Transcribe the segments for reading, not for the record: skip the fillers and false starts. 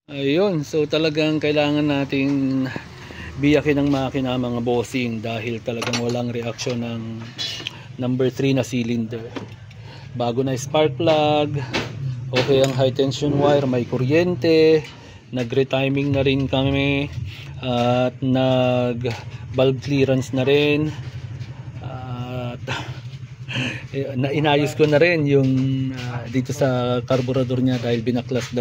Ayun, so talagang kailangan nating biyakin ng makina mga bossing dahil talagang walang reaksyon ng number 3 na cylinder. Bago na spark plug, okay ang high tension wire, may kuryente, nag-retiming na rin kami at nag valve clearance na rin. At inayos ko na rin yung dito sa carburetor niya dahil binaklas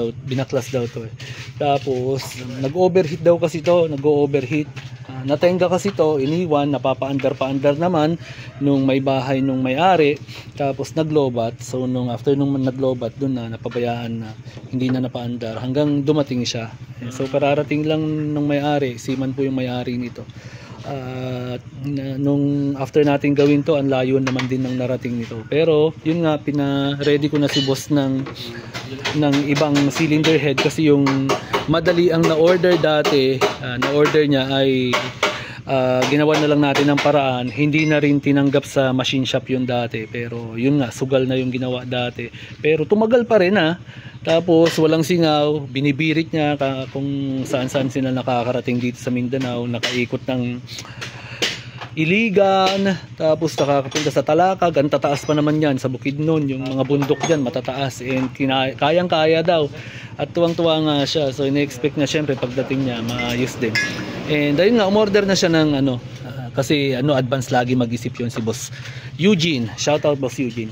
daw to eh. Tapos nag-overheat daw kasi to, nag-overheat. Natenga kasi to, iniwan, napapaandar naman nung may bahay nung may-ari. Tapos naglobat. So after nung naglobat, doon na napabayaan na hindi na napaandar hanggang dumating siya. So kararating lang nung may-ari, Siman po yung may-ari nito. Nung after natin gawin to, ang layo naman din ng narating nito. Pero yun nga, pina-ready ko na si boss ng ibang cylinder head kasi yung madali ang na-order dati, na-order niya ay ginawa na lang natin ng paraan. Hindi na rin tinanggap sa machine shop yun dati, pero yun nga, sugal na yung ginawa dati, pero tumagal pa rin Tapos walang singaw, binibirit niya kung saan-saan sila nakakarating dito sa Mindanao, nakaikot ng Iligan, tapos nakakapunta sa Talakag. Ang tataas pa naman yan sa Bukidnon, yung mga bundok dyan matataas, and kayang-kaya daw. At tuwang-tuwa nga siya, so ine-expect na syempre pagdating niya maayos din. And ayun nga, umorder na siya ng kasi advance lagi mag-isip yun si Boss Eugene. Shoutout Boss Eugene.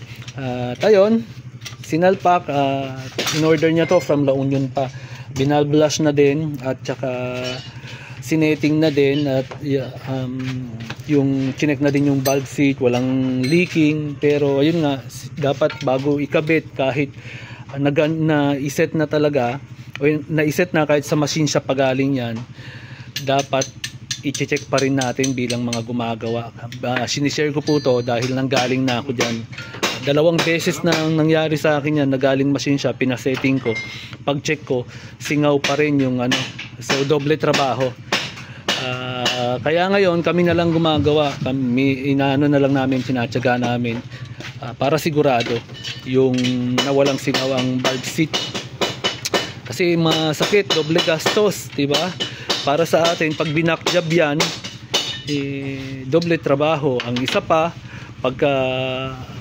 Ayun, sinalpak, in-order niya to from La Union pa. Binalblash na din at saka sineting na din at yung chinek na din yung valve seat, walang leaking. Pero ayun nga, dapat bago ikabit, kahit na-iset na talaga o na-iset na kahit sa machine shop pagaling yan, dapat i-check pa rin natin bilang mga gumagawa. Sinishare ko po to dahil nanggaling na ako dyan. 2 beses na nangyari sa akin yan, nagaling machine shop, pinasetting ko, pag check ko, singaw pa rin yung so doble trabaho. Kaya ngayon kami na lang gumagawa, kami na lang namin, tinatsaga namin para sigurado yung nawalang singaw ang valve seat, kasi masakit, doble gastos, diba? Para sa atin, pag binakjab yan, doble trabaho. Ang isa pa, pagka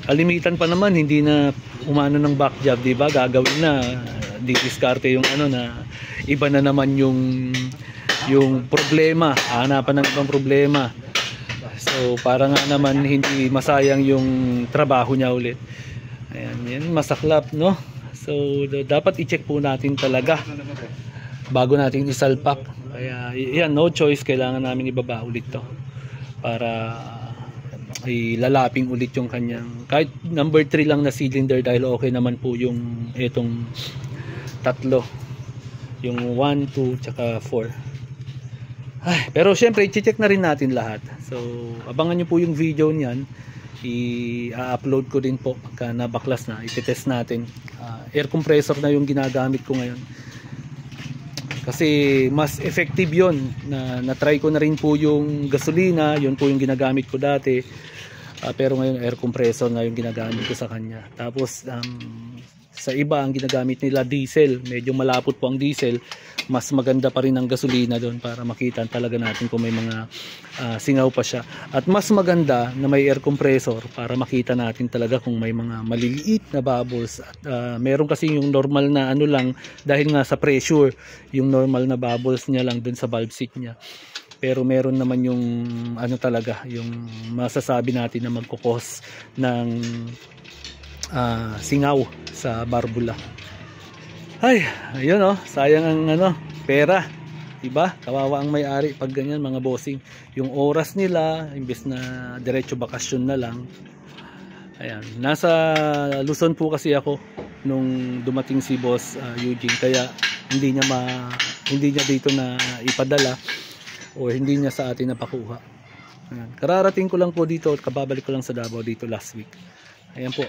kalimitan pa naman, hindi na umano ng back job, diba? Gagawin na, didiskarte yung na iba na naman yung problema, hanapan ng ibang problema. So para nga naman hindi masayang yung trabaho niya ulit. Ayan, yan masaklap, no? So dapat i-check po natin talaga bago natin isalpak. Kaya yan, no choice, kailangan namin ibaba ulit to para ilalaping ulit yung kanyang kahit number 3 lang na cylinder, dahil okay naman po yung etong tatlo, yung 1, 2 tsaka 4. Pero syempre i-check na rin natin lahat. So abangan nyo po yung video niyan, i-upload ko din po pagka nabaklas na, i-test natin. Air compressor na yung ginagamit ko ngayon kasi mas effective yon. Na-try ko na rin po yung gasolina, yun po yung ginagamit ko dati, pero ngayon air compressor na yung ginagamit ko sa kanya. Tapos sa iba ang ginagamit nila diesel, medyo malapot po ang diesel, mas maganda pa rin ang gasolina doon para makita talaga natin kung may mga singaw pa siya. At mas maganda na may air compressor para makita natin talaga kung may mga maliliit na bubbles. At meron kasi yung normal na lang, dahil nga sa pressure, yung normal na bubbles niya lang doon sa valve seat niya. Pero meron naman yung talaga, yung masasabi natin na magkukos ng singaw sa barbula. Ayun sayang ang pera, diba? Kawawa ang may-ari pag ganyan, mga bossing. Yung oras nila, imbes na diretso bakasyon na lang. Ayan, nasa Luzon po kasi ako nung dumating si Boss Eugene, kaya hindi niya dito na ipadala o hindi niya sa atin napakuha. Ayan, kararating ko lang po dito, kababalik ko lang sa Davao dito last week. Ayan po.